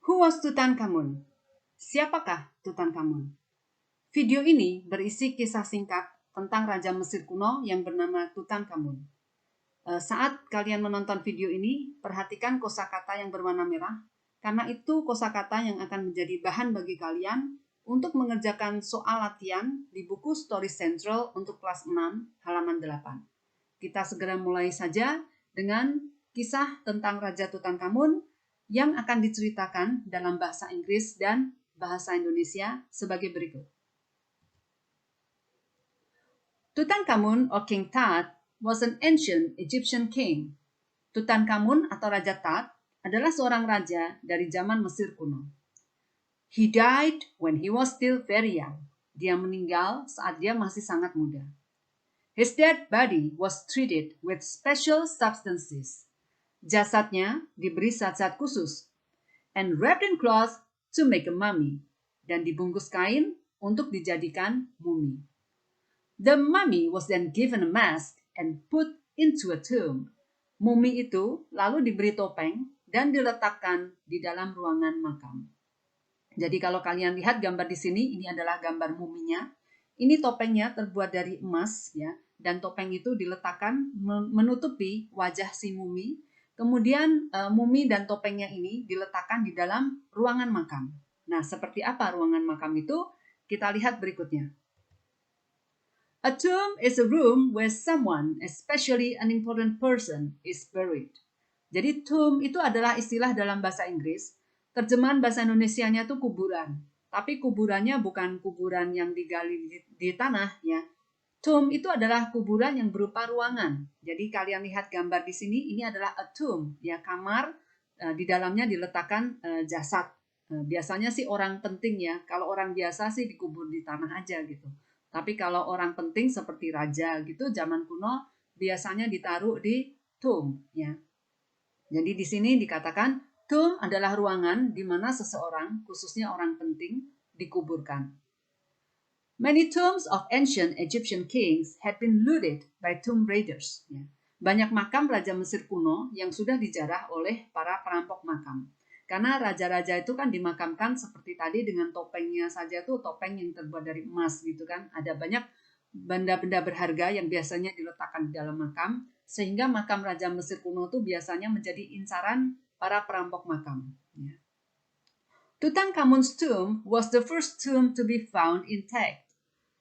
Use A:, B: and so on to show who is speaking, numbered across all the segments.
A: Who was Tutankhamun? Siapakah Tutankhamun? Video ini berisi kisah singkat tentang Raja Mesir kuno yang bernama Tutankhamun. Saat kalian menonton video ini, perhatikan kosakata yang berwarna merah, karena itu kosakata yang akan menjadi bahan bagi kalian untuk mengerjakan soal latihan di buku Story Central untuk kelas 6, halaman 8. Kita segera mulai saja dengan kisah tentang Raja Tutankhamun yang akan diceritakan dalam bahasa Inggris dan bahasa Indonesia sebagai berikut. Tutankhamun or King Tut was an ancient Egyptian king. Tutankhamun atau Raja Tut adalah seorang raja dari zaman Mesir kuno. He died when he was still very young. Dia meninggal saat dia masih sangat muda. His dead body was treated with special substances. Jasadnya diberi zat-zat khusus and wrapped in cloth to make a mummy, dan dibungkus kain untuk dijadikan mumi. The mummy was then given a mask and put into a tomb. Mumi itu lalu diberi topeng dan diletakkan di dalam ruangan makam. Jadi kalau kalian lihat gambar di sini, ini adalah gambar muminya. Ini topengnya terbuat dari emas, ya, dan topeng itu diletakkan menutupi wajah si mumi. Kemudian mumi dan topengnya ini diletakkan di dalam ruangan makam. Nah, seperti apa ruangan makam itu? Kita lihat berikutnya. A tomb is a room where someone, especially an important person, is buried. Jadi tomb itu adalah istilah dalam bahasa Inggris. Terjemahan bahasa Indonesianya itu kuburan. Tapi kuburannya bukan kuburan yang digali di tanah, ya. Tomb itu adalah kuburan yang berupa ruangan. Jadi kalian lihat gambar di sini, ini adalah a tomb, ya, kamar di dalamnya diletakkan jasad. Biasanya sih orang penting, ya. Kalau orang biasa sih dikubur di tanah aja gitu. Tapi kalau orang penting seperti raja gitu zaman kuno biasanya ditaruh di tomb, ya. Jadi di sini dikatakan tomb adalah ruangan di mana seseorang, khususnya orang penting, dikuburkan. Many tombs of ancient Egyptian kings had been looted by tomb raiders. Banyak makam raja Mesir kuno yang sudah dijarah oleh para perampok makam. Karena raja-raja itu kan dimakamkan seperti tadi dengan topengnya saja tuh topeng yang terbuat dari emas gitu kan. Ada banyak benda-benda berharga yang biasanya diletakkan di dalam makam. Sehingga makam raja Mesir kuno itu biasanya menjadi incaran para perampok makam. Tutankhamun's tomb was the first tomb to be found intact.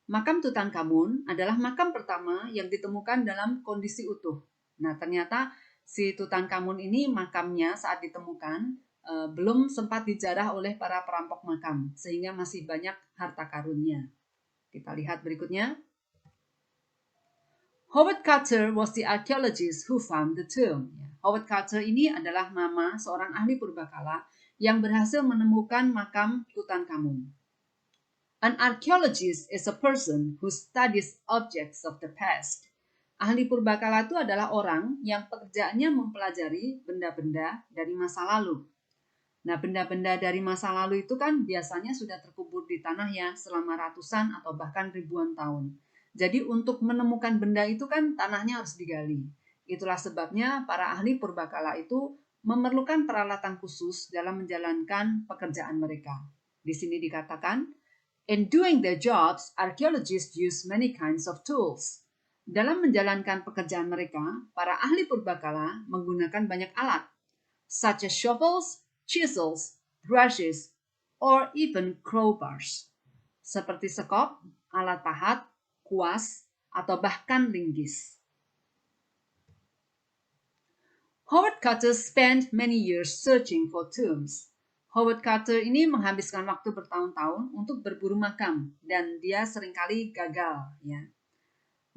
A: Makam Tutankhamun adalah makam pertama yang ditemukan dalam kondisi utuh. Nah, ternyata si Tutankhamun ini makamnya saat ditemukan belum sempat dijarah oleh para perampok makam, sehingga masih banyak harta karunnya. Kita lihat berikutnya. Howard Carter was the archaeologist who found the tomb. Howard Carter ini adalah nama seorang ahli purbakala yang berhasil menemukan makam Tutankhamun. An archaeologist is a person who studies objects of the past. Ahli purbakala itu adalah orang yang pekerjaannya mempelajari benda-benda dari masa lalu. Nah, benda-benda dari masa lalu itu kan biasanya sudah terkubur di tanah ya selama ratusan atau bahkan ribuan tahun. Jadi untuk menemukan benda itu kan tanahnya harus digali. Itulah sebabnya para ahli purbakala itu memerlukan peralatan khusus dalam menjalankan pekerjaan mereka. Di sini dikatakan, in doing their jobs, archaeologists use many kinds of tools. Dalam menjalankan pekerjaan mereka, para ahli purbakala menggunakan banyak alat, such as shovels, chisels, brushes, or even crowbars. Seperti sekop, alat pahat, kuas, atau bahkan linggis. Howard Carter spent many years searching for tombs. Howard Carter ini menghabiskan waktu bertahun-tahun untuk berburu makam dan dia seringkali gagal, ya.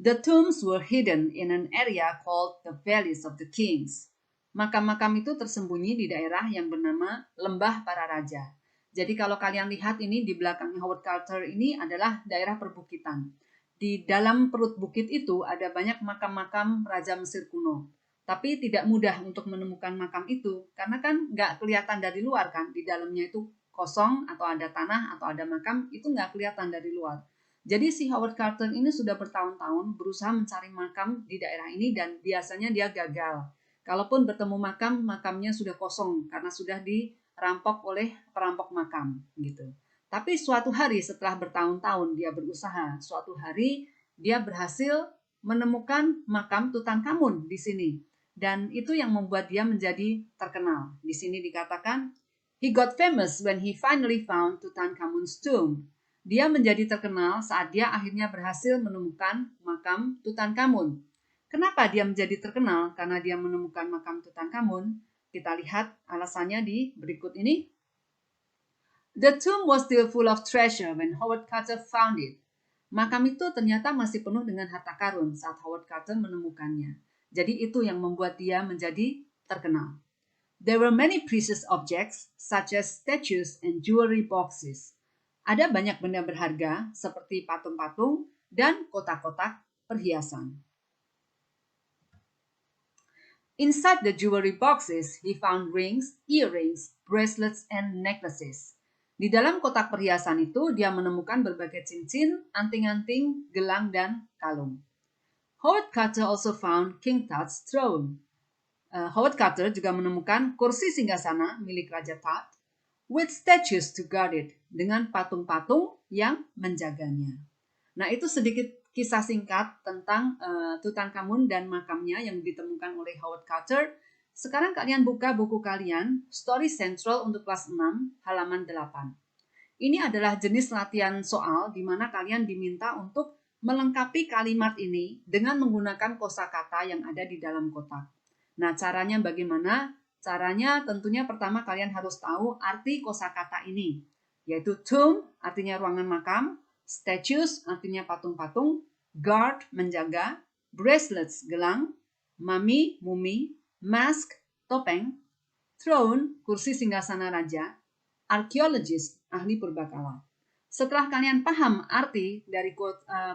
A: The tombs were hidden in an area called the Valleys of the Kings. Makam-makam itu tersembunyi di daerah yang bernama Lembah Para Raja. Jadi kalau kalian lihat ini di belakang Howard Carter ini adalah daerah perbukitan. Di dalam perut bukit itu ada banyak makam-makam Raja Mesir kuno. Tapi tidak mudah untuk menemukan makam itu, karena kan nggak kelihatan dari luar kan, di dalamnya itu kosong atau ada tanah atau ada makam, itu nggak kelihatan dari luar. Jadi si Howard Carter ini sudah bertahun-tahun berusaha mencari makam di daerah ini dan biasanya dia gagal. Kalaupun bertemu makam, makamnya sudah kosong karena sudah dirampok oleh perampok makam gitu. Tapi suatu hari setelah bertahun-tahun dia berusaha, suatu hari dia berhasil menemukan makam Tutankhamun di sini. Dan itu yang membuat dia menjadi terkenal. Di sini dikatakan, he got famous when he finally found Tutankhamun's tomb. Dia menjadi terkenal saat dia akhirnya berhasil menemukan makam Tutankhamun. Kenapa dia menjadi terkenal? Karena dia menemukan makam Tutankhamun. Kita lihat alasannya di berikut ini. The tomb was still full of treasure when Howard Carter found it. Makam itu ternyata masih penuh dengan harta karun saat Howard Carter menemukannya. Jadi itu yang membuat dia menjadi terkenal. There were many precious objects such as statues and jewelry boxes. Ada banyak benda berharga seperti patung-patung dan kotak-kotak perhiasan. Inside the jewelry boxes, he found rings, earrings, bracelets, and necklaces. Di dalam kotak perhiasan itu, dia menemukan berbagai cincin, anting-anting, gelang, dan kalung. Howard Carter also found King Tut's throne. Howard Carter juga menemukan kursi singgasana milik Raja Tut with statues to guard it, dengan patung-patung yang menjaganya. Nah, itu sedikit kisah singkat tentang Tutankhamun dan makamnya yang ditemukan oleh Howard Carter. Sekarang kalian buka buku kalian, Story Central untuk kelas 6, halaman 8. Ini adalah jenis latihan soal di mana kalian diminta untuk melengkapi kalimat ini dengan menggunakan kosakata yang ada di dalam kotak. Nah, caranya bagaimana? Caranya tentunya pertama kalian harus tahu arti kosakata ini, yaitu tomb artinya ruangan makam, statues artinya patung-patung, guard menjaga, bracelets gelang, mummy mumi, mask topeng, throne kursi singgasana raja, archaeologist ahli purbakala. Setelah kalian paham arti dari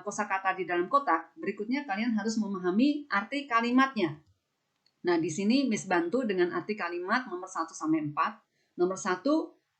A: kosakata di dalam kotak, berikutnya kalian harus memahami arti kalimatnya. Nah, di sini Miss bantu dengan arti kalimat nomor 1 sampai 4. Nomor 1,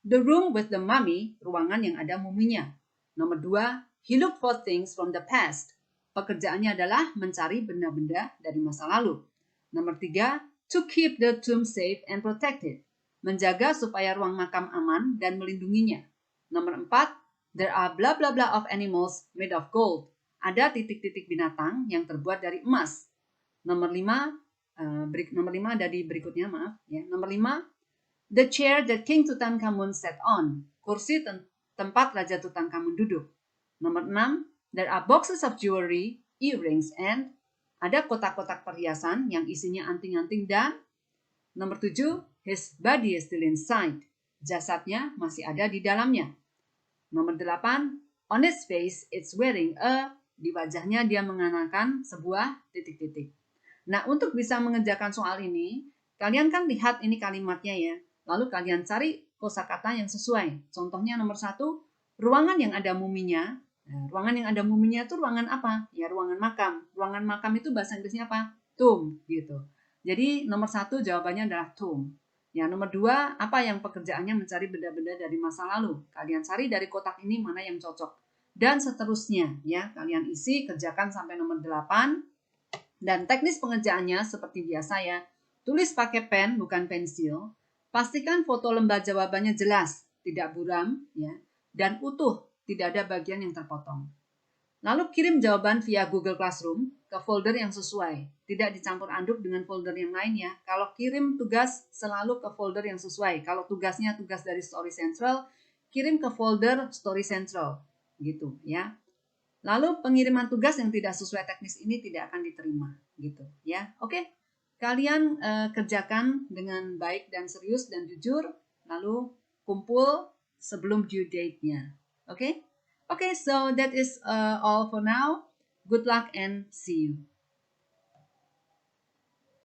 A: the room with the mummy, ruangan yang ada muminya. Nomor 2, he looked for things from the past. Pekerjaannya adalah mencari benda-benda dari masa lalu. Nomor 3, to keep the tomb safe and protected. Menjaga supaya ruang makam aman dan melindunginya. Nomor 4, there are blah blah blah of animals made of gold. Ada titik-titik binatang yang terbuat dari emas. Nomor 5, nomor 5 ada di berikutnya, maaf ya. Nomor 5, the chair that King Tutankhamun sat on. Kursi tempat Raja Tutankhamun duduk. Nomor 6, there are boxes of jewelry, earrings, and ada kotak-kotak perhiasan yang isinya anting-anting dan nomor 7, his body is still inside. Jasadnya masih ada di dalamnya. Nomor 8, on his face it's wearing a, di wajahnya dia mengenakan sebuah titik-titik. Nah, untuk bisa mengerjakan soal ini, kalian kan lihat ini kalimatnya ya. Lalu kalian cari kosakata yang sesuai. Contohnya nomor 1, ruangan yang ada muminya. Nah, ruangan yang ada muminya itu ruangan apa? Ya, ruangan makam. Ruangan makam itu bahasa Inggrisnya apa? Tomb, gitu. Jadi nomor 1 jawabannya adalah tomb. Ya, nomor 2, apa yang pekerjaannya mencari benda-benda dari masa lalu. Kalian cari dari kotak ini mana yang cocok. Dan seterusnya, ya. Kalian isi, kerjakan sampai nomor 8. Dan teknis pengerjaannya seperti biasa ya, tulis pakai pen bukan pensil, pastikan foto lembar jawabannya jelas, tidak buram ya, dan utuh, tidak ada bagian yang terpotong. Lalu kirim jawaban via Google Classroom ke folder yang sesuai, tidak dicampur aduk dengan folder yang lain ya. Kalau kirim tugas selalu ke folder yang sesuai. Kalau tugasnya tugas dari Story Central, kirim ke folder Story Central gitu ya. Lalu pengiriman tugas yang tidak sesuai teknis ini tidak akan diterima gitu ya. Oke. Kalian kerjakan dengan baik dan serius dan jujur, lalu kumpul sebelum due date-nya. Oke? Okay, so that is all for now. Good luck and see you.